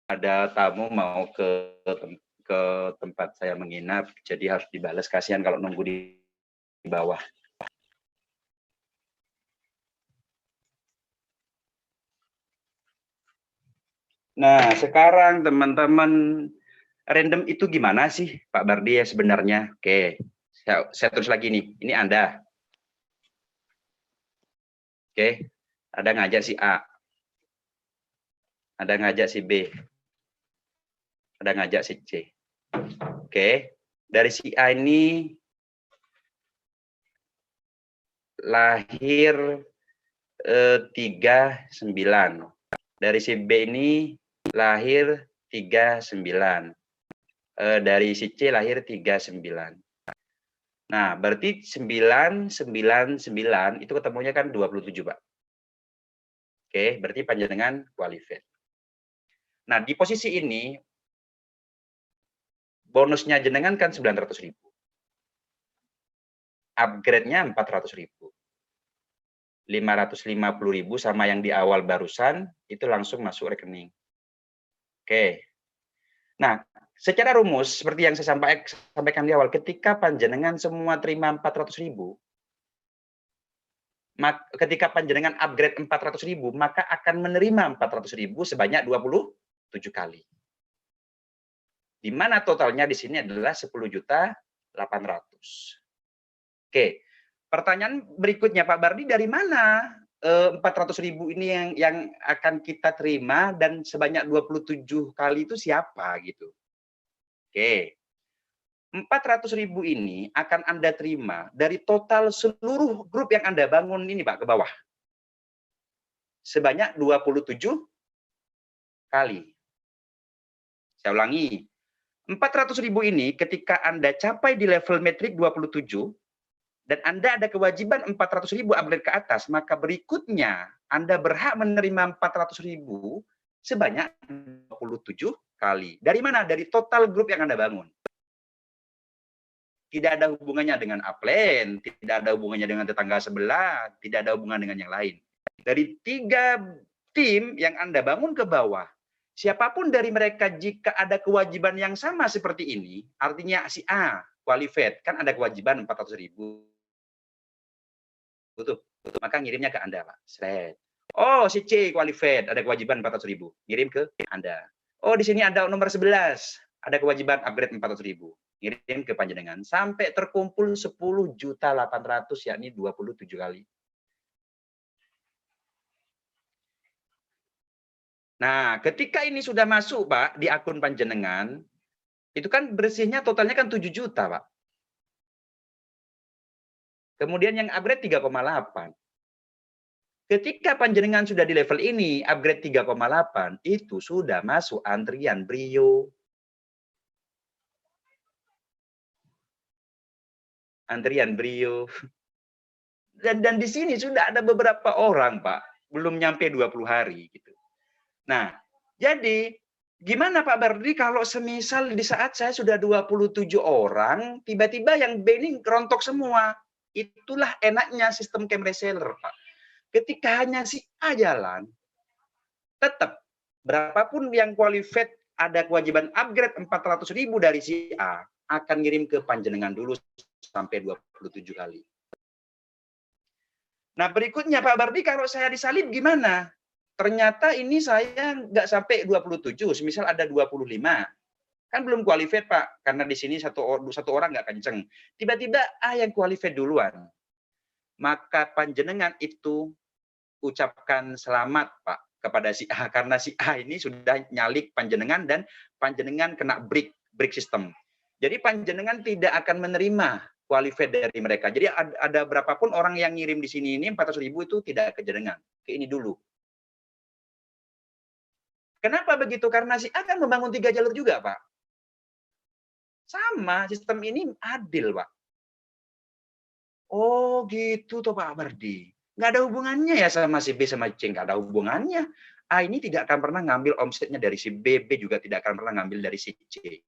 ada tamu mau ke tempat saya menginap, jadi harus dibalas. Kasihan kalau nunggu di bawah. Nah, sekarang teman-teman, random itu gimana sih Pak Bardi ya sebenarnya? Oke, saya terus lagi nih. Ini Anda. Oke, ada ngajak si A. Ada ngajak si B. Ada ngajak si C. Oke, dari si A ini lahir 39. Dari si B ini lahir 39. Dari si C lahir 39. Nah, berarti 999 itu ketemunya kan 27, Pak. Oke, berarti panjenengan qualified. Nah, di posisi ini bonusnya jenengan kan 900.000. Upgrade-nya 400.000. 550.000 sama yang di awal barusan itu langsung masuk rekening. Oke. Nah, secara rumus seperti yang saya sampaikan di awal, ketika panjenengan semua terima 400.000, ketika panjenengan upgrade 400.000, maka akan menerima 400.000 sebanyak 27 kali. Di mana totalnya di sini adalah 10.800.000. Oke, pertanyaan berikutnya Pak Bardi, dari mana 400.000 ini yang akan kita terima dan sebanyak 27 kali itu siapa gitu? Oke, 400.000 ini akan Anda terima dari total seluruh grup yang Anda bangun ini Pak, ke bawah. Sebanyak 27 kali. Saya ulangi, 400.000 ini ketika Anda capai di level metrik 27, dan Anda ada kewajiban 400.000 upgrade ke atas, maka berikutnya Anda berhak menerima 400.000 sebanyak 27 kali. Dari mana? Dari total grup yang Anda bangun. Tidak ada hubungannya dengan upline, tidak ada hubungannya dengan tetangga sebelah, tidak ada hubungan dengan yang lain. Dari 3 tim yang Anda bangun ke bawah, siapapun dari mereka jika ada kewajiban yang sama seperti ini, artinya si A qualified, kan ada kewajiban 400.000. Tuh, maka ngirimnya ke Anda, Pak. Seret. Oh, si C qualified, ada kewajiban 400.000. Ngirim ke Anda. Oh, di sini ada nomor 11, ada kewajiban upgrade 400.000. Ngirim ke panjenengan sampai terkumpul 10.800.000, yakni 27 kali. Nah, ketika ini sudah masuk, Pak, di akun panjenengan, itu kan bersihnya totalnya kan 7 juta, Pak. Kemudian yang upgrade 3,8. Ketika panjenengan sudah di level ini, upgrade 3,8, itu sudah masuk antrian Brio. Antrian Brio. Dan di sini sudah ada beberapa orang, Pak, belum nyampe 20 hari gitu. Nah, jadi gimana Pak Bardi kalau semisal di saat saya sudah 27 orang, tiba-tiba yang B ini kerontok semua. Itulah enaknya sistem cam reseller, Pak. Ketika hanya si A jalan, tetap berapapun yang qualified ada kewajiban upgrade 400.000 dari si A, akan ngirim ke panjenengan dulu sampai 27 kali. Nah, berikutnya Pak Bardi, kalau saya disalib gimana? Ternyata ini saya nggak sampai 27, misal ada 25. Kan belum qualified, Pak, karena di sini satu orang nggak kenceng. Tiba-tiba A yang qualified duluan. Maka panjenengan itu ucapkan selamat, Pak, kepada si A, karena si A ini sudah nyalik panjenengan dan panjenengan kena break system. Jadi panjenengan tidak akan menerima qualified dari mereka. Jadi ada berapapun orang yang ngirim di sini ini 400.000 itu tidak ke jenengan, ke ini dulu. Kenapa begitu? Karena si A kan membangun 3 jalur juga, Pak. Sama, sistem ini adil, Pak. Oh, gitu toh Pak Bardi. Nggak ada hubungannya ya sama si B sama C, nggak ada hubungannya. A ini tidak akan pernah ngambil omsetnya dari si B, B juga tidak akan pernah ngambil dari si C.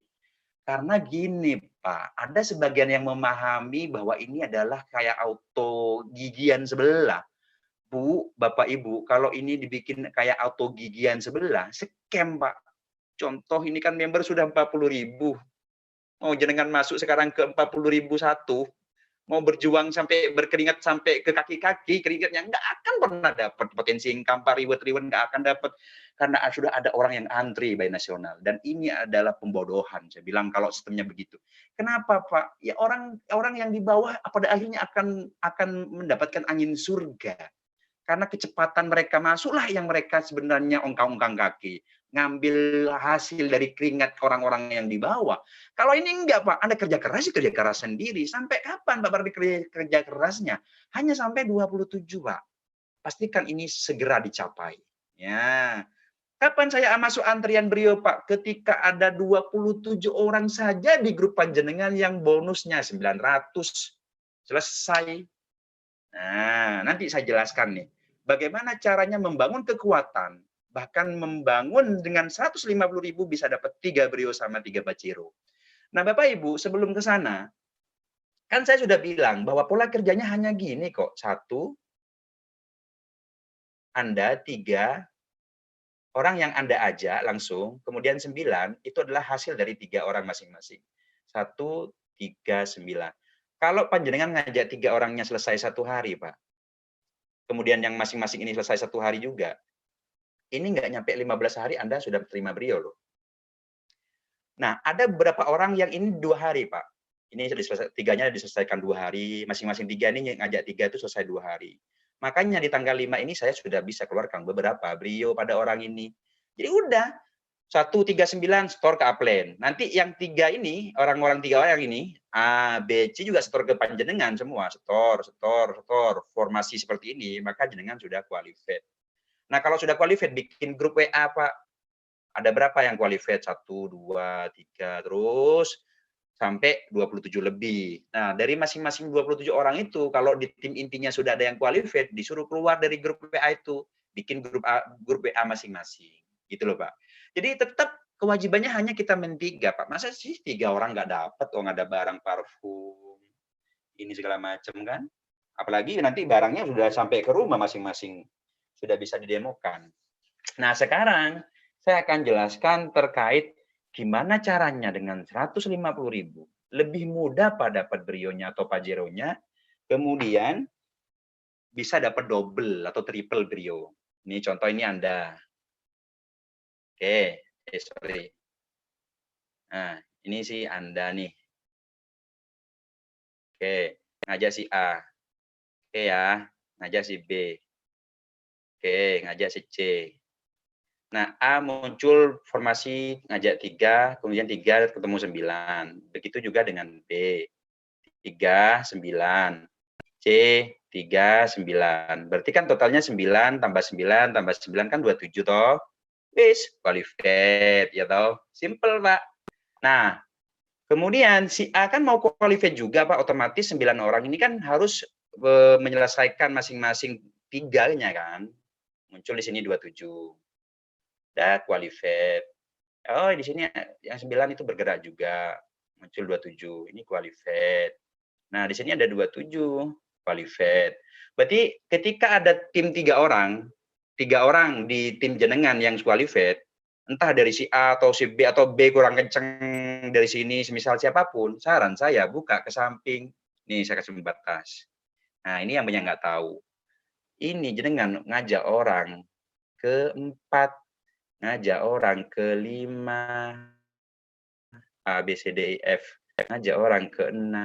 Karena gini, Pak, ada sebagian yang memahami bahwa ini adalah kayak auto gigian sebelah. Bu, Bapak Ibu, kalau ini dibikin kayak auto gigian sebelah, scam, Pak. Contoh ini kan member sudah 40.000. Mau jenengan masuk sekarang ke 40.001, mau berjuang sampai berkeringat sampai ke kaki-kaki, keringatnya nggak akan pernah dapat potensi income, reward nggak akan dapat karena sudah ada orang yang antri by nasional, dan ini adalah pembodohan. Saya bilang kalau sistemnya begitu. Kenapa Pak? Ya orang yang di bawah pada akhirnya akan mendapatkan angin surga. Karena kecepatan mereka masuklah yang mereka sebenarnya ongkang-ongkang kaki. Ngambil hasil dari keringat orang-orang yang di bawah. Kalau ini enggak, Pak. Anda kerja keras sendiri. Sampai kapan, Pak, berarti kerja kerasnya? Hanya sampai 27, Pak. Pastikan ini segera dicapai. Ya. Kapan saya masuk antrian beliau, Pak? Ketika ada 27 orang saja di grup panjenengan yang bonusnya 900. Selesai. Nah, nanti saya jelaskan nih. Bagaimana caranya membangun kekuatan, bahkan membangun dengan 150.000 bisa dapat 3 brio sama 3 baciro. Nah, Bapak Ibu, sebelum ke sana, kan saya sudah bilang bahwa pola kerjanya hanya gini kok. 1, Anda 3, orang yang Anda ajak langsung, kemudian 9, itu adalah hasil dari 3 orang masing-masing. 1, 3, 9. Kalau panjenengan ngajak 3 orangnya selesai 1 hari, Pak, kemudian yang masing-masing ini selesai 1 hari juga, ini nggak nyampe 15 hari Anda sudah terima beliau loh. Nah, ada beberapa orang yang ini 2 hari, Pak. Ini tiganya diselesaikan 2 hari, masing-masing 3 ini ngajak 3 itu selesai 2 hari. Makanya di tanggal 5 ini saya sudah bisa keluarkan beberapa beliau pada orang ini. Jadi udah, 139 store ke upline. Nanti yang 3 ini, orang-orang 3 orang ini, A, B, C juga store ke panjenengan semua. Store, formasi seperti ini, maka jenengan sudah qualified. Nah, kalau sudah qualified, bikin grup WA, Pak. Ada berapa yang qualified? 1, 2, 3, terus sampai 27 lebih. Nah, dari masing-masing 27 orang itu, kalau di tim intinya sudah ada yang qualified, disuruh keluar dari grup WA itu, bikin grup WA masing-masing. Gitu loh, Pak. Jadi tetap kewajibannya hanya kita men-3, Pak. Masa sih 3 orang nggak dapat, oh nggak ada barang parfum, ini segala macam kan? Apalagi nanti barangnya sudah sampai ke rumah masing-masing, sudah bisa didemokan. Nah, sekarang saya akan jelaskan terkait gimana caranya dengan 150.000 lebih mudah Pak dapat brionya atau pajeronya, kemudian bisa dapat double atau triple brio. Ini contoh ini Anda. Oke, sorry. Nah, ini si Anda nih. Oke, ngajak si A. Oke ya, ngajak si B. Oke, ngajak si C. Nah, A muncul formasi ngajak 3, kemudian 3 ketemu 9. Begitu juga dengan B. 3, 9. C, 3, 9. Berarti kan totalnya 9 tambah 9 tambah 9 kan 27 toh. Wis, qualified ya toh. Simple, Pak. Nah, kemudian si A kan mau qualified juga, Pak. Otomatis 9 orang ini kan harus menyelesaikan masing-masing 3-nya kan. Muncul di sini 27. Udah qualified. Oh, di sini yang 9 itu bergerak juga. Muncul 27. Ini qualified. Nah, di sini ada 27. Qualified. Berarti ketika ada tim 3 orang di tim jenengan yang qualified, entah dari si A atau si B atau B kurang kenceng dari sini, semisal siapapun, saran saya buka ke samping. Nih, saya kasih batas. Nah, ini yang banyak nggak tahu. Ini jenengan ngajak orang ke-4, ngajak orang ke-5, A, B, C, D, E, F, ngajak orang ke-6.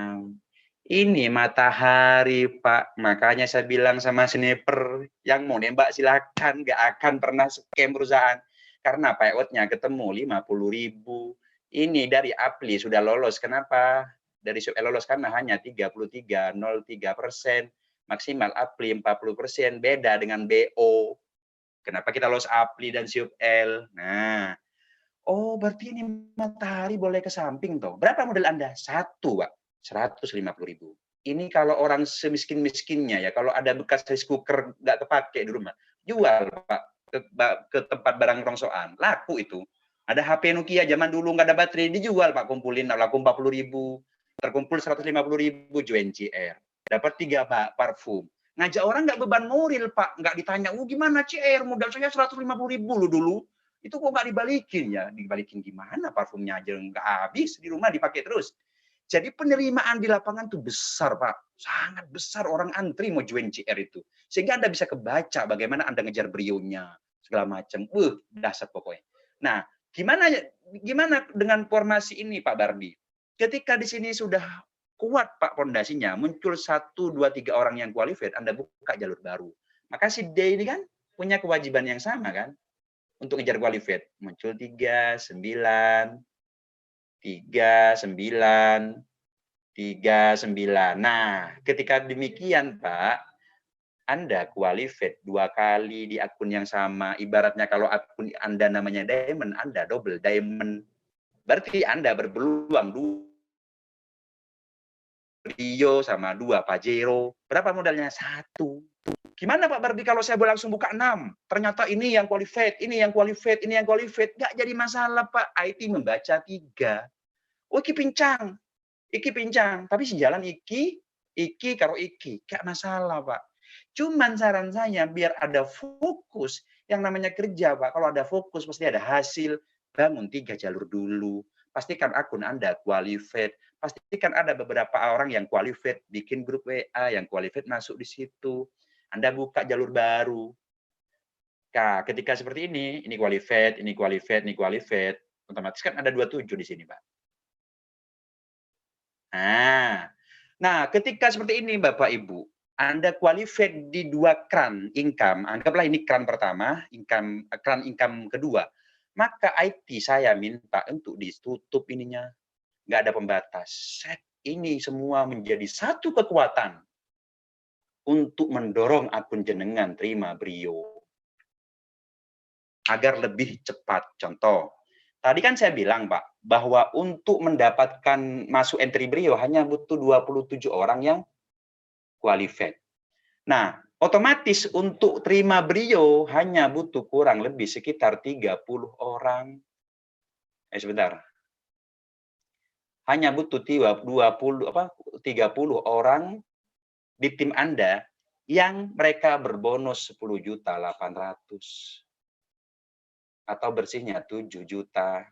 Ini matahari, Pak. Makanya saya bilang sama sniper, yang mau nembak silakan, nggak akan pernah scam perusahaan. Karena payout-nya ketemu 50.000. Ini dari Apli sudah lolos. Kenapa? Dari lolos karena hanya 33,03%. Maksimal Apli 40%. Beda dengan BO. Kenapa kita lolos Apli dan SUL? Nah, oh berarti ini matahari boleh ke samping toh. Berapa modal Anda? 1, Pak. 150.000. Ini kalau orang semiskin-miskinnya ya, kalau ada bekas rice cooker nggak kepake di rumah, jual Pak ke tempat barang rongsokan, laku itu. Ada HP Nokia zaman dulu nggak ada baterai, dijual Pak, kumpulin laku 40.000, terkumpul 150.000, join CR, dapat 3 parfum. Ngajak orang nggak beban moral Pak, nggak ditanya, gimana CR, modal saya 150.000 dulu. Itu kok nggak dibalikin ya? Dibalikin gimana? Parfumnya aja nggak habis, di rumah dipakai terus. Jadi penerimaan di lapangan tuh besar, Pak. Sangat besar, orang antri mau join CR itu. Sehingga Anda bisa kebaca bagaimana Anda ngejar brionya, segala macam. Dahsyat pokoknya. Nah, gimana dengan formasi ini, Pak Bardi? Ketika di sini sudah kuat, Pak, pondasinya, muncul 1, 2, 3 orang yang qualified, Anda buka jalur baru. Maka si D ini kan punya kewajiban yang sama kan? Untuk ngejar qualified. Muncul 3, 9, 3, 9, 3, 9. Nah, ketika demikian, Pak, Anda qualified 2 kali di akun yang sama. Ibaratnya kalau akun Anda namanya diamond, Anda double diamond. Berarti Anda berpeluang 2 Rio sama 2 Pajero. Berapa modalnya? 1. Gimana Pak Bardi kalau saya langsung buka 6? Ternyata ini yang qualified, ini yang qualified, ini yang qualified. Nggak jadi masalah, Pak. IT membaca 3. Oh, iki pincang. Iki pincang. Tapi sejalan iki karo iki. Nggak masalah, Pak. Cuman saran saya, biar ada fokus. Yang namanya kerja, Pak. Kalau ada fokus, pasti ada hasil. Bangun 3 jalur dulu. Pastikan akun Anda qualified. Pastikan ada beberapa orang yang qualified. Bikin grup WA yang qualified masuk di situ. Anda buka jalur baru. Nah, ketika seperti ini qualified, ini qualified, ini qualified, otomatis kan ada 27 di sini, Pak. Nah, ketika seperti ini, Bapak Ibu, Anda qualified di 2 kran income, anggaplah ini kran pertama, kran income kedua, maka IT saya minta untuk ditutup ininya, nggak ada pembatas. Set ini semua menjadi satu kekuatan untuk mendorong akun jenengan terima brio agar lebih cepat. Contoh, tadi kan saya bilang, Pak, bahwa untuk mendapatkan masuk entry brio hanya butuh 27 orang yang qualified. Nah, otomatis untuk terima brio hanya butuh kurang lebih sekitar 30 orang. Sebentar. Hanya butuh 30 orang di tim Anda yang mereka berbonus 10.800.000 atau bersihnya 7 juta.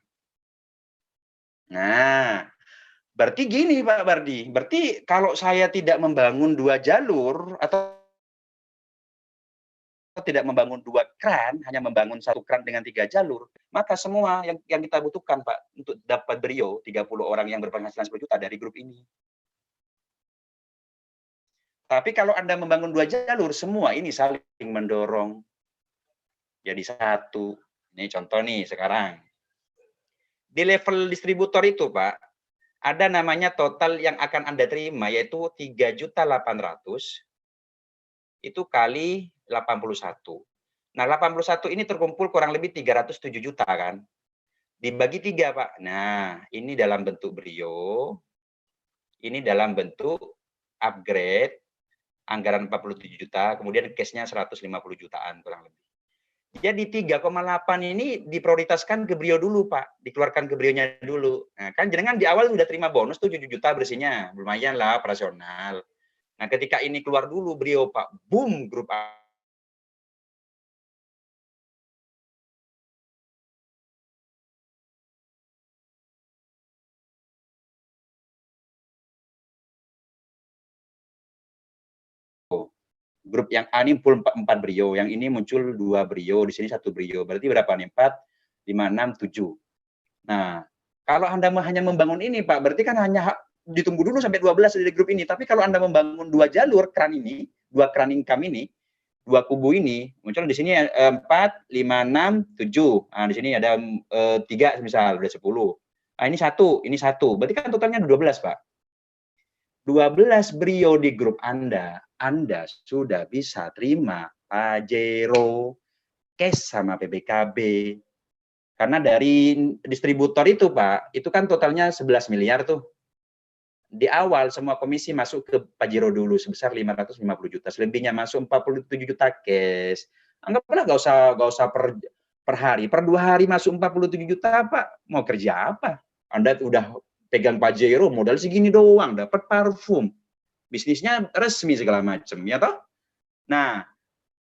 Nah, berarti gini Pak Bardi, berarti kalau saya tidak membangun 2 jalur atau tidak membangun 2 kran, hanya membangun 1 kran dengan 3 jalur, maka semua yang kita butuhkan Pak untuk dapat brio 30 orang yang berpenghasilan 10 juta dari grup ini. Tapi kalau Anda membangun 2 jalur, semua ini saling mendorong. Jadi satu. Ini contoh nih sekarang. Di level distributor itu, Pak, ada namanya total yang akan Anda terima, yaitu 3.800.000 itu kali 81. Nah, 81 ini terkumpul kurang lebih 307 juta kan. Dibagi 3, Pak. Nah, ini dalam bentuk brio, ini dalam bentuk upgrade, anggaran 47 juta, kemudian cash-nya 150 jutaan kurang lebih. Jadi 3,8 ini diprioritaskan ke brio dulu, Pak. Dikeluarkan ke brionya dulu. Nah, kan jenengan di awal sudah terima bonus tuh 7 juta bersihnya. Lumayan lah operasional. Nah, ketika ini keluar dulu brio, Pak. Boom, grup A. Grup yang A ini full 4 brio, yang ini muncul 2 brio, di sini 1 brio. Berarti berapa nih? 4, 5, 6, 7. Nah, kalau Anda hanya membangun ini, Pak, berarti kan hanya ditunggu dulu sampai 12 dari grup ini. Tapi kalau Anda membangun 2 jalur kran ini, 2 kran income ini, 2 kubu ini, muncul di sini 4, 5, 6, 7. Nah, di sini ada 3 misal, udah 10. Nah, ini 1. Berarti kan totalnya 12, Pak. 12 brio di grup Anda sudah bisa terima Pajero, cash sama PBKB. Karena dari distributor itu, Pak, itu kan totalnya 11 miliar tuh. Di awal semua komisi masuk ke Pajero dulu sebesar 550 juta. Selebihnya masuk 47 juta cash. Anggaplah nggak usah per hari. Per 2 hari masuk 47 juta, Pak. Mau kerja apa? Anda udah pegang Pajero, modal segini doang, dapat parfum. Bisnisnya resmi segala macam, ya toh? Nah,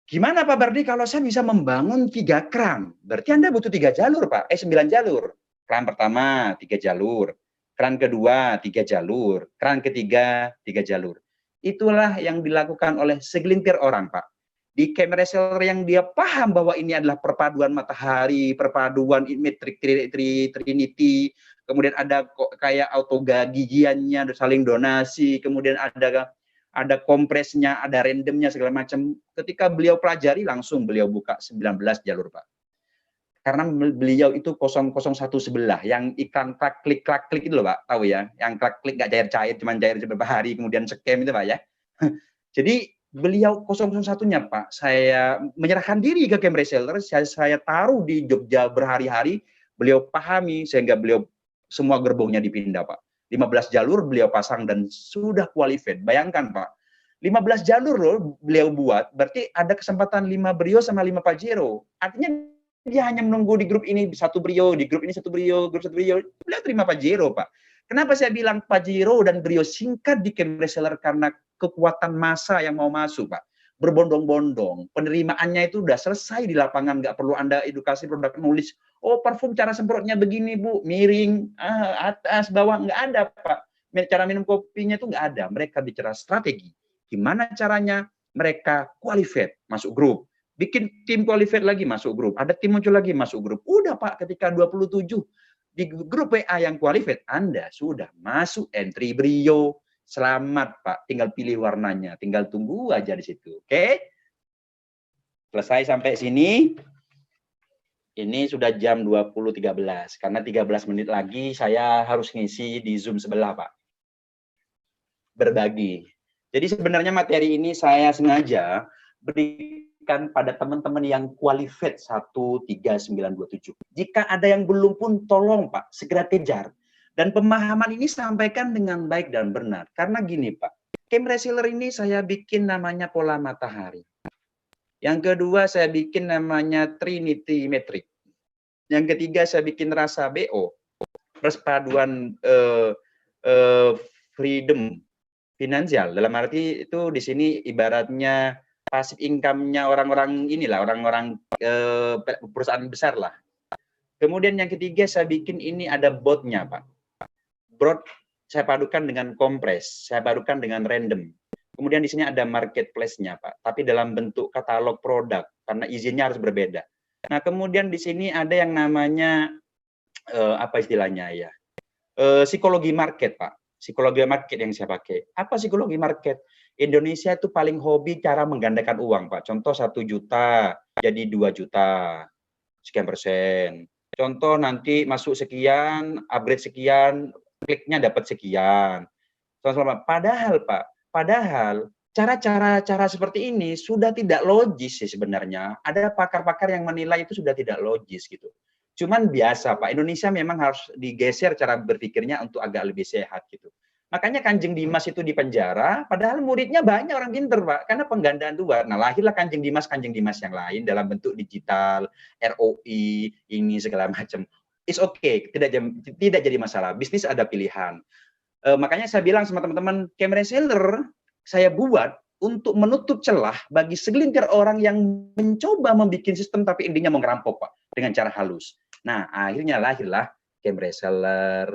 Gimana Pak Bardi kalau saya bisa membangun 3 kran? Berarti Anda butuh 3 jalur, Pak. 9 jalur. Kran pertama 3 jalur, kran kedua 3 jalur, kran ketiga 3 jalur. Itulah yang dilakukan oleh segelintir orang, Pak. Di camp reseller yang dia paham bahwa ini adalah perpaduan matahari, perpaduan metrik trinity, kemudian ada kayak gigiannya, saling donasi, kemudian ada kompresnya, ada randomnya segala macam. Ketika beliau pelajari langsung beliau buka 19 jalur, Pak. Karena beliau itu 001 sebelah, yang iklan klik itu loh, Pak, tahu ya? Yang klik nggak cair-cair, cuma cair beberapa hari kemudian scam itu, Pak ya. Jadi beliau 001-nya, Pak, saya menyerahkan diri ke camp reseller, saya taruh di Jogja berhari-hari, beliau pahami sehingga beliau semua gerbongnya dipindah, Pak. 15 jalur beliau pasang dan sudah qualified. Bayangkan, Pak, 15 jalur loh beliau buat, berarti ada kesempatan 5 Brio sama 5 Pajero. Artinya dia hanya menunggu di grup ini 1 Brio, di grup ini 1 Brio, grup 1 Brio. Beliau terima Pajero, Pak. Kenapa saya bilang Pajero dan Brio singkat di camp reseller? Karena kekuatan massa yang mau masuk, Pak. Berbondong-bondong. Penerimaannya itu udah selesai di lapangan, nggak perlu Anda edukasi produk nulis. Oh, parfum cara semprotnya begini, Bu. Miring, atas, bawah. Nggak ada, Pak. Cara minum kopinya itu nggak ada. Mereka bicara strategi. Gimana caranya? Mereka qualified, masuk grup. Bikin tim qualified lagi, masuk grup. Ada tim muncul lagi, masuk grup. Udah, Pak, ketika 27 di grup WA yang qualified, Anda sudah masuk entry Brio. Selamat, Pak. Tinggal pilih warnanya. Tinggal tunggu aja di situ. Oke? Selesai sampai sini. Ini sudah jam 20.13. Karena 13 menit lagi saya harus ngisi di Zoom sebelah, Pak. Berbagi. Jadi sebenarnya materi ini saya sengaja berikan pada teman-teman yang qualified 13927. Jika ada yang belum pun, tolong Pak, segera kejar. Dan pemahaman ini sampaikan dengan baik dan benar. Karena gini Pak, camp reseller ini saya bikin namanya pola matahari. Yang kedua saya bikin namanya Trinity Metric. Yang ketiga saya bikin rasa BO, perpaduan freedom finansial. Dalam arti itu di sini ibaratnya passive income-nya orang-orang inilah, orang-orang perusahaan besar lah. Kemudian yang ketiga saya bikin ini ada bot-nya, Pak. Bot saya padukan dengan kompres, saya padukan dengan random. Kemudian di sini ada marketplace-nya, Pak, tapi dalam bentuk katalog produk karena izinnya harus berbeda. Nah, kemudian di sini ada yang namanya apa istilahnya ya? Psikologi market, Pak. Psikologi market yang saya pakai. Apa psikologi market? Indonesia itu paling hobi cara menggandakan uang, Pak. Contoh 1 juta jadi 2 juta, sekian persen. Contoh nanti masuk sekian, upgrade sekian, kliknya dapat sekian. Padahal, Pak, cara seperti ini sudah tidak logis sih sebenarnya. Ada pakar-pakar yang menilai itu sudah tidak logis gitu. Cuman biasa, Pak. Indonesia memang harus digeser cara berpikirnya untuk agak lebih sehat gitu. Makanya Kanjeng Dimas itu di penjara, padahal muridnya banyak orang pinter, Pak. Karena penggandaan dua. Nah, lahirlah Kanjeng Dimas yang lain dalam bentuk digital, ROI, ini segala macam. It's okay, tidak jadi masalah. Bisnis ada pilihan. Makanya saya bilang sama teman-teman, camp reseller saya buat untuk menutup celah bagi segelintir orang yang mencoba membuat sistem tapi intinya mau ngerampok, Pak, dengan cara halus. Nah, akhirnya lahirlah camp reseller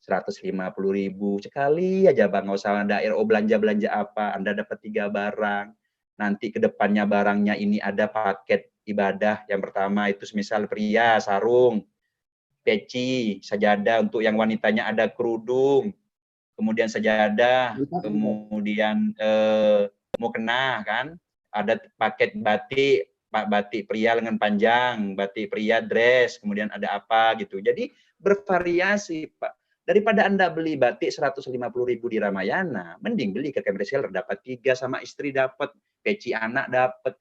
150.000 sekali aja, Bang. Nggak usah Anda RO belanja apa, Anda dapat 3 barang. Nanti ke depannya barangnya ini ada paket ibadah. Yang pertama itu semisal pria sarung, peci, sajadah, untuk yang wanitanya ada kerudung, kemudian sajadah, kemudian mukena kan, ada paket batik pria lengan panjang, batik pria dress, kemudian ada apa gitu. Jadi bervariasi, Pak. Daripada Anda beli batik 150.000 di Ramayana, mending beli ke camp reseller, dapat 3 sama istri, dapat peci anak, dapat.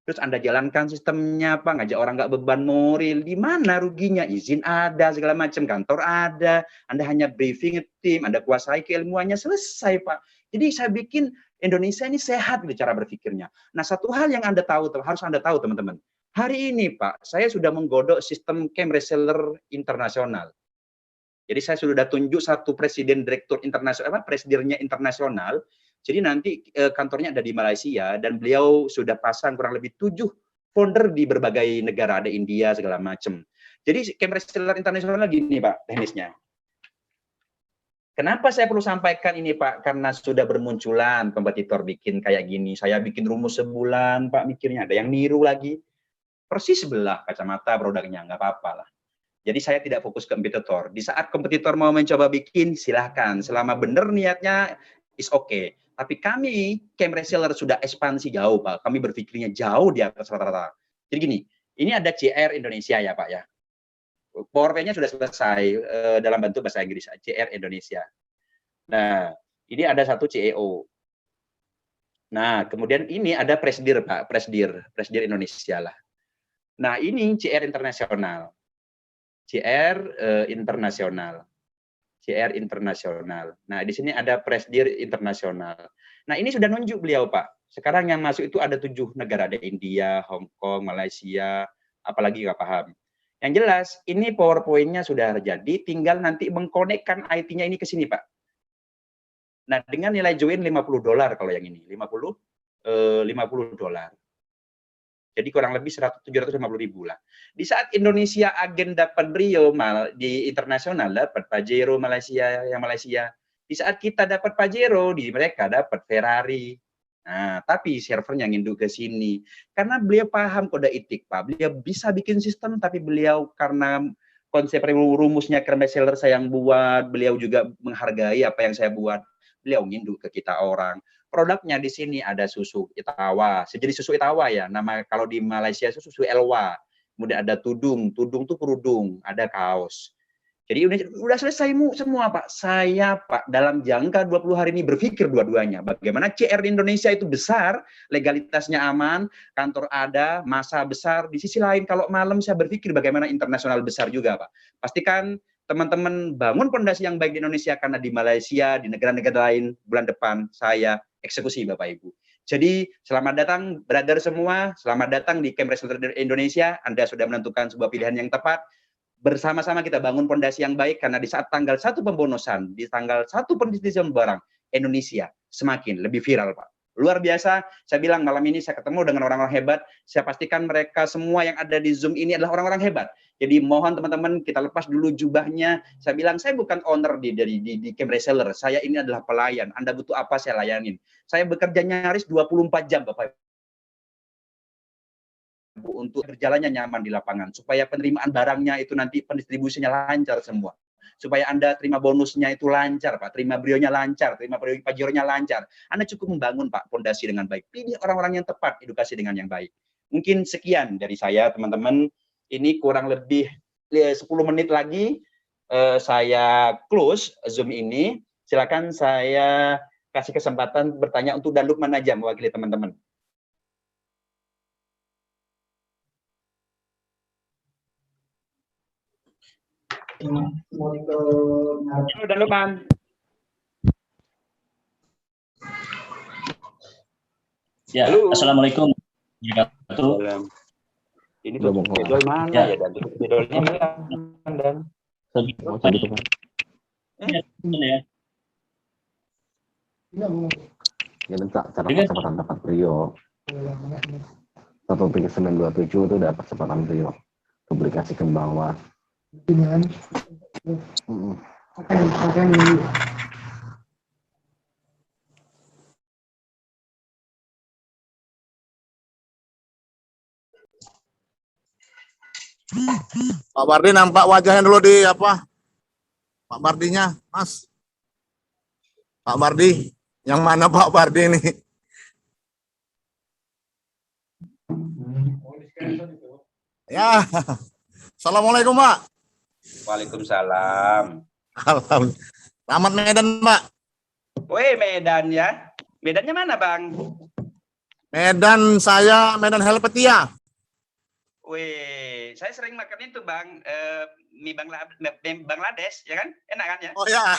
Terus Anda jalankan sistemnya, Pak, ngajak orang nggak beban moral, di mana ruginya? Izin ada, segala macam, kantor ada, Anda hanya briefing tim, Anda kuasai keilmuannya, selesai, Pak. Jadi saya bikin Indonesia ini sehat di cara berpikirnya. Nah, satu hal yang Anda tahu, harus Anda tahu, teman-teman. Hari ini, Pak, saya sudah menggodok sistem camp reseller internasional. Jadi saya sudah tunjuk satu presiden direktur internasional, presidennya internasional, Jadi nanti kantornya ada di Malaysia dan beliau sudah pasang kurang lebih 7 founder di berbagai negara, ada India segala macam. Jadi camp reseller internasional gini Pak teknisnya. Kenapa saya perlu sampaikan ini Pak? Karena sudah bermunculan kompetitor bikin kayak gini. Saya bikin rumus sebulan Pak mikirnya, ada yang niru lagi. Persis sebelah kacamata produknya, nggak apa-apa lah. Jadi saya tidak fokus ke kompetitor. Di saat kompetitor mau mencoba bikin, silahkan. Selama benar niatnya, is okay. Tapi kami, camp reseller sudah ekspansi jauh Pak. Kami berpikirnya jauh di atas rata-rata. Jadi gini, ini ada CR Indonesia ya Pak ya. PowerPoint-nya sudah selesai dalam bentuk bahasa Inggris, CR Indonesia. Nah, ini ada satu CEO. Nah, kemudian ini ada Presdir, Pak, Presdir Indonesia lah. Nah, ini CR internasional. CR internasional. CR internasional. Nah, di sini ada Presdir internasional. Nah, ini sudah nunjuk beliau, Pak. Sekarang yang masuk itu ada 7 negara, ada India, Hong Kong, Malaysia, apalagi nggak paham. Yang jelas, ini PowerPoint-nya sudah jadi, tinggal nanti mengkonekkan IT-nya ini ke sini, Pak. Nah, dengan nilai join $50 kalau yang ini, 50 $50. Jadi kurang lebih 750.000 lah. Di saat Indonesia agen dapat Brio di internasional dapat Pajero Malaysia yang Malaysia. Di saat kita dapat Pajero, di mereka dapat Ferrari. Nah, tapi servernya nginduk ke sini. Karena beliau paham kode etik, Pak. Beliau bisa bikin sistem, tapi beliau karena konsep rumusnya karena seller saya yang buat, beliau juga menghargai apa yang saya buat. Beliau nginduk ke kita orang. Produknya di sini ada susu Itawa, sejenis susu Itawa ya. Nama kalau di Malaysia itu susu Elwa. Kemudian ada tudung tuh kerudung, ada kaos. Jadi udah selesai semua Pak. Saya Pak dalam jangka 20 hari ini berpikir dua-duanya. Bagaimana CR di Indonesia itu besar, legalitasnya aman, kantor ada, masa besar. Di sisi lain kalau malam saya berpikir bagaimana internasional besar juga Pak. Pastikan teman-teman bangun fondasi yang baik di Indonesia karena di Malaysia, di negara-negara lain bulan depan saya eksekusi Bapak Ibu. Jadi selamat datang brother semua, selamat datang di Camp Reseller Indonesia. Anda sudah menentukan sebuah pilihan yang tepat. Bersama-sama kita bangun fondasi yang baik karena di saat tanggal 1 pembonosan, di tanggal 1 pendistribusian barang, Indonesia semakin lebih viral, Pak. Luar biasa, saya bilang malam ini saya ketemu dengan orang-orang hebat, saya pastikan mereka semua yang ada di Zoom ini adalah orang-orang hebat. Jadi mohon teman-teman kita lepas dulu jubahnya. Saya bilang saya bukan owner di camp reseller, saya ini adalah pelayan. Anda butuh apa saya layanin. Saya bekerja nyaris 24 jam, Bapak untuk berjalannya nyaman di lapangan, supaya penerimaan barangnya itu nanti pendistribusinya lancar semua. Supaya Anda terima bonusnya itu lancar, Pak. Terima brionya lancar, terima pajeronya lancar. Anda cukup membangun, Pak, fondasi dengan baik. Pilih orang-orang yang tepat, edukasi dengan yang baik. Mungkin sekian dari saya, teman-teman. Ini kurang lebih 10 menit lagi saya close Zoom ini. Silakan saya kasih kesempatan bertanya untuk Dan Lukman aja mewakili teman-teman. Halo Dan Lukman. Ya, halo. Assalamualaikum. Ini tuh bedol mana ya Dan? Bedolnya hilang Dan. Ya minta cara kesempatan dapat Brio. 13927 itu dapat kesempatan Brio. Publikasi ke bawah. Pak Bardi nampak wajahnya dulu di apa? Pak Bardinya, Mas. Pak Bardi, yang mana Pak Bardi ini? Ya. Assalamualaikum, Pak. Waalaikumsalam. Alhamdulillah. Selamat Medan, Pak. Woi, Medan ya. Medannya mana, Bang? Medan saya Medan Helvetia. Wih, saya sering makan itu, Bang. Mie Bangladesh, ya kan? Enak kan ya? Oh ya.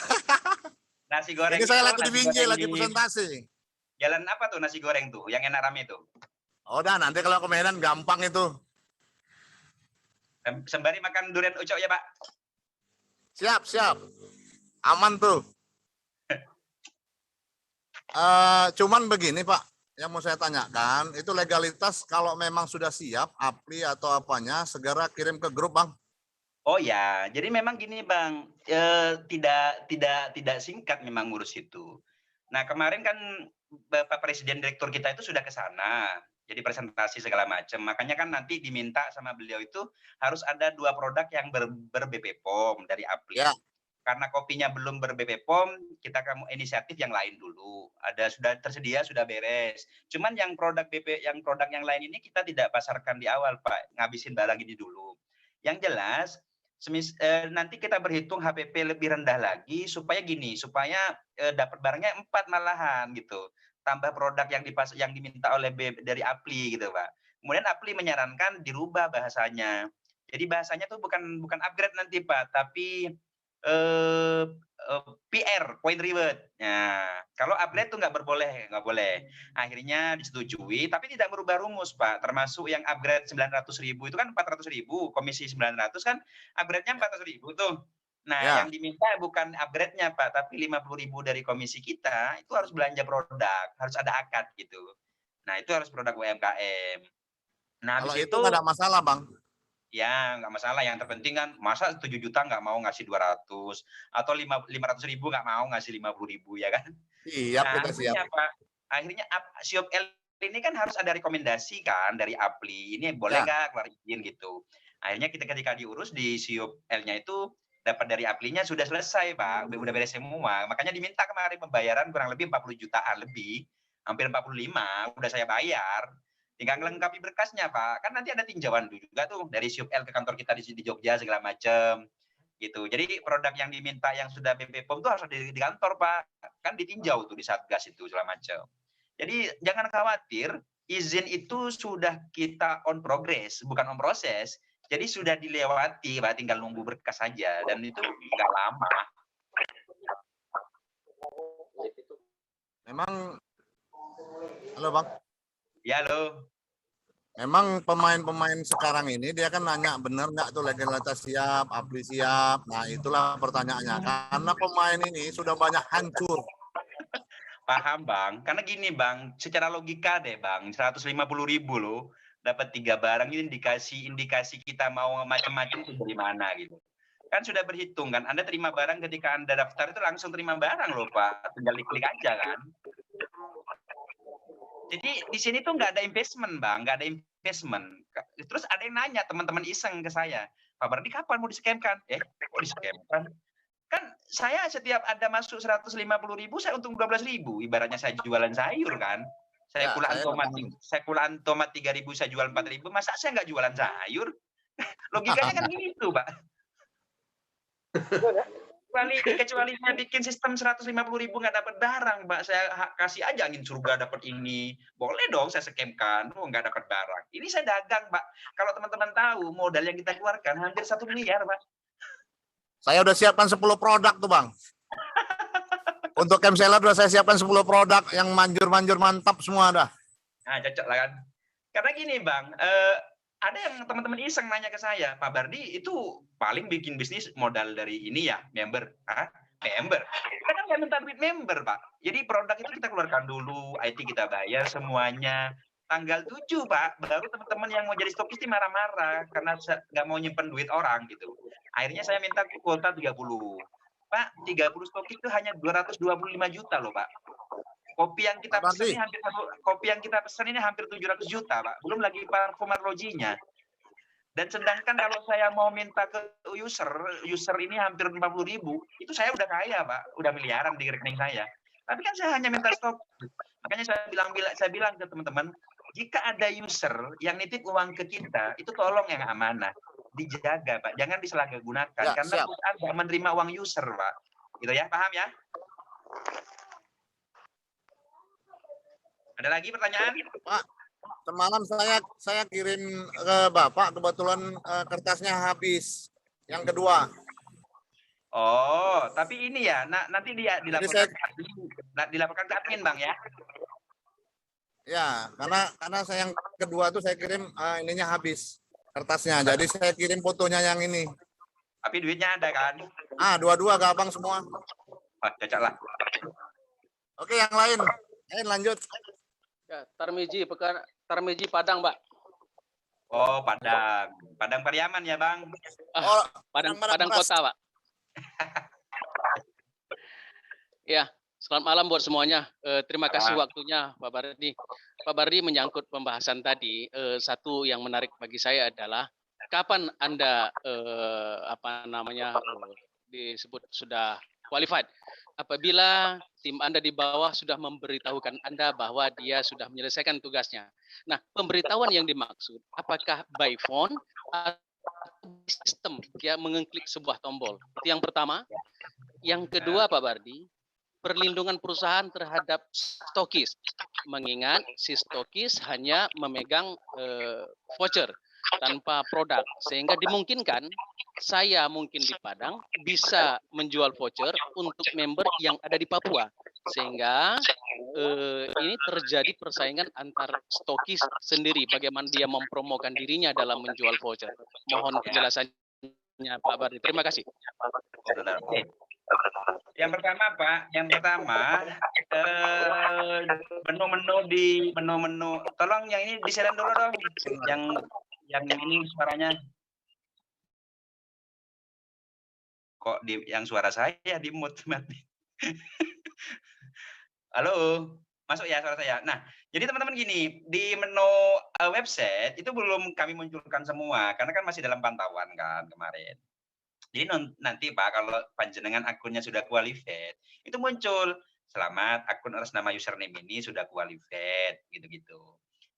Nasi goreng. Ini saya itu, lagi di Binjai, lagi presentasi. Jalan apa tuh nasi goreng tuh? Yang enak rame tuh? Oh, dah nanti kalau ke Medan gampang itu. Sembari makan durian ucok ya, Pak? Siap, siap. Aman tuh. Cuman begini Pak, yang mau saya tanyakan, itu legalitas kalau memang sudah siap, apli atau apanya, segera kirim ke grup Bang. Oh ya, jadi memang gini Bang, tidak singkat memang ngurus itu. Nah kemarin kan Bapak Presiden Direktur kita itu sudah ke sana, jadi presentasi segala macam. Makanya kan nanti diminta sama beliau itu harus ada 2 produk yang ber-BP POM dari Apli. Ya. Karena kopinya belum ber-BP POM, kita kamu inisiatif yang lain dulu. Ada sudah tersedia, sudah beres. Cuman yang produk yang lain ini kita tidak pasarkan di awal, Pak. Ngabisin barang ini dulu. Yang jelas nanti kita berhitung HPP lebih rendah lagi supaya dapat barangnya 4 malahan gitu. Tambah produk yang diminta oleh dari Apli gitu, Pak. Kemudian Apli menyarankan dirubah bahasanya. Jadi bahasanya tuh bukan upgrade nanti, Pak, tapi PR, point reward. Nah, kalau upgrade tuh nggak boleh. Akhirnya disetujui, tapi tidak merubah rumus, Pak. Termasuk yang upgrade 900.000 itu kan 400.000, komisi 900 kan upgrade-nya 400.000 tuh. Nah, Ya. yang diminta bukan upgrade-nya, Pak, tapi 50.000 dari komisi kita, itu harus belanja produk, harus ada akad gitu. Nah, itu harus produk UMKM. Nah, Kalau habis itu nggak ada masalah Bang. ya, nggak masalah. Yang terpenting kan, masa 7 juta nggak mau ngasih 200, atau 500.000 nggak mau ngasih 50.000, ya kan? Siap, Nah, kita siap. akhirnya Siop L ini kan harus ada rekomendasi kan dari Apli. Ini boleh nggak keluar izin gitu. Akhirnya ketika diurus di Siop L-nya itu dapat dari Aplinya sudah selesai, Pak. Udah beres semua. Makanya diminta kemarin pembayaran kurang lebih 40 jutaan lebih, hampir 45, udah saya bayar. Tinggal melengkapi berkasnya, Pak. Kan nanti ada tinjauan juga tuh dari Siop L ke kantor kita di Jogja segala macam. Gitu. Jadi produk yang diminta yang sudah BP POM itu harus di kantor, Pak. Kan ditinjau tuh di Satgas itu segala macam. Jadi jangan khawatir, izin itu sudah kita on progress, bukan on proses. Jadi sudah dilewati, Pak, tinggal nunggu berkas saja dan itu nggak lama. Memang, halo Bang. Ya, halo. Memang pemain-pemain sekarang ini dia kan nanya benar nggak tuh legalitas siap, apli siap. Nah itulah pertanyaannya. Karena pemain ini sudah banyak hancur. Paham, Bang. Karena gini, Bang, secara logika deh, Bang, 150.000 loh, dapat 3 barang ini indikasi kita mau macam-macam itu dari mana gitu. Kan sudah berhitung kan, Anda terima barang ketika Anda daftar itu langsung terima barang loh, Pak. Tinggal klik aja kan. Jadi di sini tuh nggak ada investment, Bang, nggak ada investment. Terus ada yang nanya, teman-teman iseng ke saya, Pak Bardi kapan mau di-scam-kan? Kok di-scam-kan? Kan saya setiap ada masuk 150.000, saya untung 12.000. Ibaratnya saya jualan sayur kan. Saya kulaan tomat 3.000, saya jual 4.000. Masa saya nggak jualan sayur? Logikanya kan gitu, Pak. Kecuali saya bikin sistem 150.000 nggak dapat barang, Pak. Saya kasih aja angin surga dapat ini. Boleh dong saya scam-kan. Nggak dapat barang. Ini saya dagang, Pak. Kalau teman-teman tahu, modal yang kita keluarkan hampir 1 miliar, Pak. Saya udah siapkan 10 produk tuh Bang. Untuk Camp Seller udah saya siapkan 10 produk yang manjur-manjur mantap semua dah. Nah, cocok lah kan. Karena gini, Bang, ada yang teman-teman iseng nanya ke saya, Pak Bardi itu paling bikin bisnis modal dari ini ya, member. Member. Kita kan nggak minta duit member, Pak. Jadi produk itu kita keluarkan dulu, IT kita bayar semuanya. Tanggal 7, Pak, baru teman-teman yang mau jadi stokis ini marah-marah karena nggak mau nyimpen duit orang gitu. Akhirnya saya minta kuota 30. Pak, 30 stokis itu hanya 225 juta loh, Pak. Kopi yang kita pesan ini hampir 700 juta, Pak. Belum lagi parfum arlojinya. Dan sedangkan kalau saya mau minta ke user ini hampir 50.000, itu saya udah kaya, Pak. Udah miliaran di rekening saya. Tapi kan saya hanya minta stok. Makanya saya bilang ke teman-teman, jika ada user yang nitip uang ke kita, itu tolong yang amanah. Dijaga, Pak. Jangan disalahgunakan. Ya, karena perusahaan tidak menerima uang user, Pak. Gitu ya, paham ya? Ada lagi pertanyaan? Pak, semalam saya kirim ke Bapak, kebetulan kertasnya habis. Yang kedua. Oh, tapi ini ya, nanti dia dilaporkan ke admin, Bang ya. Ya, karena saya yang kedua tuh saya kirim ininya habis kertasnya. Jadi saya kirim fotonya yang ini. Tapi duitnya ada kan? Dua-dua ke Abang semua. Wah, cocok lah. Oke, yang lain. Lanjut. Ya, Tarmiji Padang, Mbak. Oh, Padang. Padang Pariaman ya, Bang? Oh, Padang Beras. Kota, Pak. Ya, selamat malam buat semuanya. Terima kasih waktunya, Pak Bardi. Pak Bardi menyangkut pembahasan tadi, satu yang menarik bagi saya adalah kapan Anda disebut sudah qualified? Apabila tim Anda di bawah sudah memberitahukan Anda bahwa dia sudah menyelesaikan tugasnya. Nah, pemberitahuan yang dimaksud apakah by phone atau sistem dia mengeklik sebuah tombol? Itu yang pertama. Yang kedua, Pak Bardi, perlindungan perusahaan terhadap stokis, mengingat si stokis hanya memegang voucher tanpa produk, sehingga dimungkinkan saya mungkin di Padang bisa menjual voucher untuk member yang ada di Papua, sehingga ini terjadi persaingan antar stokis sendiri, bagaimana dia mempromokan dirinya dalam menjual voucher. Mohon penjelasannya Pak Bardi. Terima kasih. Yang pertama, Pak, menu-menu, tolong yang ini di-share dulu dong. Yang ini suaranya. Kok yang suara saya di mute mati. Halo, masuk ya suara saya. Nah, jadi teman-teman gini, di menu website itu belum kami munculkan semua karena kan masih dalam pantauan kan kemarin. Jadi nanti Pak, kalau panjenengan akunnya sudah qualified, itu muncul selamat akun atas nama username ini sudah qualified, gitu-gitu.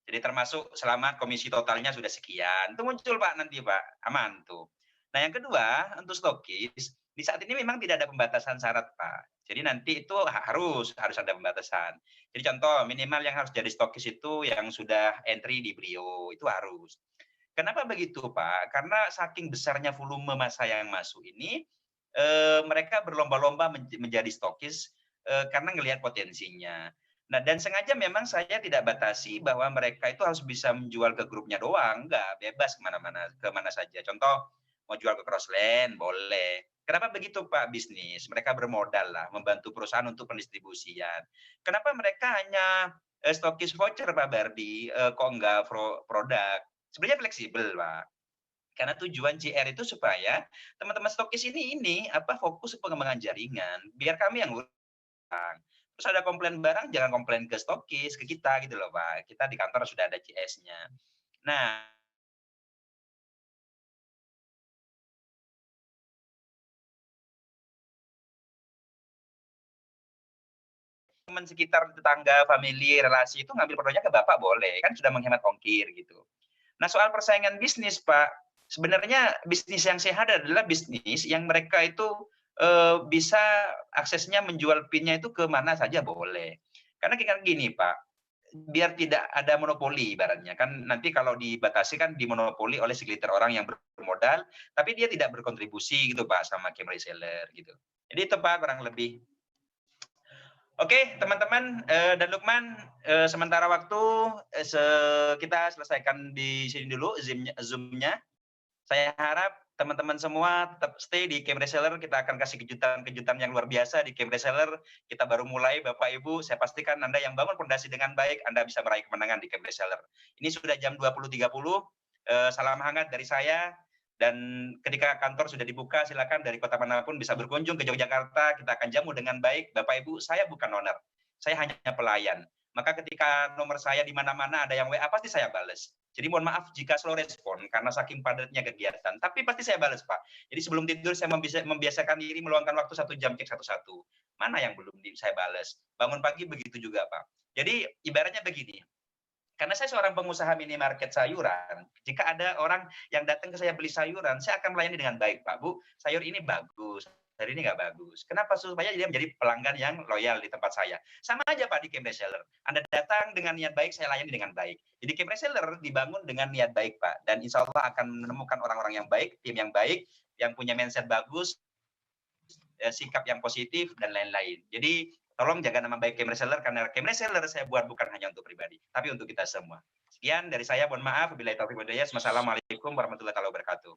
Jadi termasuk selamat komisi totalnya sudah sekian, itu muncul Pak nanti Pak, aman tuh. Nah yang kedua untuk stokis, di saat ini memang tidak ada pembatasan syarat Pak. Jadi nanti itu harus ada pembatasan. Jadi contoh minimal yang harus jadi stokis itu yang sudah entry di Brio, itu harus. Kenapa begitu Pak? Karena saking besarnya volume massa yang masuk ini, mereka berlomba-lomba menjadi stokis karena ngelihat potensinya. Nah dan sengaja memang saya tidak batasi bahwa mereka itu harus bisa menjual ke grupnya doang, enggak, bebas kemana saja. Contoh mau jual ke Crossland boleh. Kenapa begitu Pak bisnis? Mereka bermodal lah, membantu perusahaan untuk pendistribusian. Kenapa mereka hanya stokis voucher Pak Bardi, kok enggak produk? Sebenarnya fleksibel, Pak. Karena tujuan JR itu supaya teman-teman stokis ini fokus pengembangan jaringan, biar kami yang ngurang. Terus ada komplain barang, jangan komplain ke stokis, ke kita gitu loh, Pak. Kita di kantor sudah ada CS-nya. Nah, teman sekitar, tetangga, family, relasi itu ngambil produknya ke Bapak boleh, kan sudah menghemat ongkir gitu. Nah, soal persaingan bisnis, Pak, sebenarnya bisnis yang sehat adalah bisnis yang mereka itu bisa aksesnya menjual PIN-nya itu ke mana saja boleh. Karena kayak gini, Pak, biar tidak ada monopoli ibaratnya. Kan nanti kalau dibatasi kan dimonopoli oleh segelintir orang yang bermodal, tapi dia tidak berkontribusi gitu, Pak, sama game reseller gitu. Jadi itu, Pak, kurang lebih. Oke, teman-teman dan Lukman, sementara waktu kita selesaikan di sini dulu Zoom-nya. Saya harap teman-teman semua tetap stay di Game Reseller. Kita akan kasih kejutan-kejutan yang luar biasa di Game Reseller. Kita baru mulai, Bapak Ibu. Saya pastikan Anda yang bangun fondasi dengan baik, Anda bisa meraih kemenangan di Game Reseller. Ini sudah jam 20.30. Salam hangat dari saya. Dan ketika kantor sudah dibuka, silakan dari kota manapun bisa berkunjung ke Yogyakarta. Kita akan jamu dengan baik. Bapak Ibu, saya bukan owner. Saya hanya pelayan. Maka ketika nomor saya di mana-mana ada yang WA, pasti saya balas. Jadi mohon maaf jika slow respon karena saking padatnya kegiatan. Tapi pasti saya balas, Pak. Jadi sebelum tidur saya membiasakan diri meluangkan waktu 1 jam cek satu-satu. Mana yang belum saya balas? Bangun pagi begitu juga, Pak. Jadi ibaratnya begini. Karena saya seorang pengusaha minimarket sayuran, jika ada orang yang datang ke saya beli sayuran, saya akan melayani dengan baik, Pak, Bu. Sayur ini bagus, sayur ini nggak bagus. Kenapa? Supaya dia menjadi pelanggan yang loyal di tempat saya. Sama aja, Pak, di Game Reseller. Anda datang dengan niat baik, saya layani dengan baik. Jadi Game Reseller dibangun dengan niat baik, Pak. Dan insya Allah akan menemukan orang-orang yang baik, tim yang baik, yang punya mindset bagus, sikap yang positif, dan lain-lain. Jadi tolong jaga nama baik Game Reseller, karena Game Reseller saya buat bukan hanya untuk pribadi, tapi untuk kita semua. Sekian dari saya, mohon maaf. Wabillahi taufiq wal hidayah. Wassalamualaikum warahmatullahi wabarakatuh.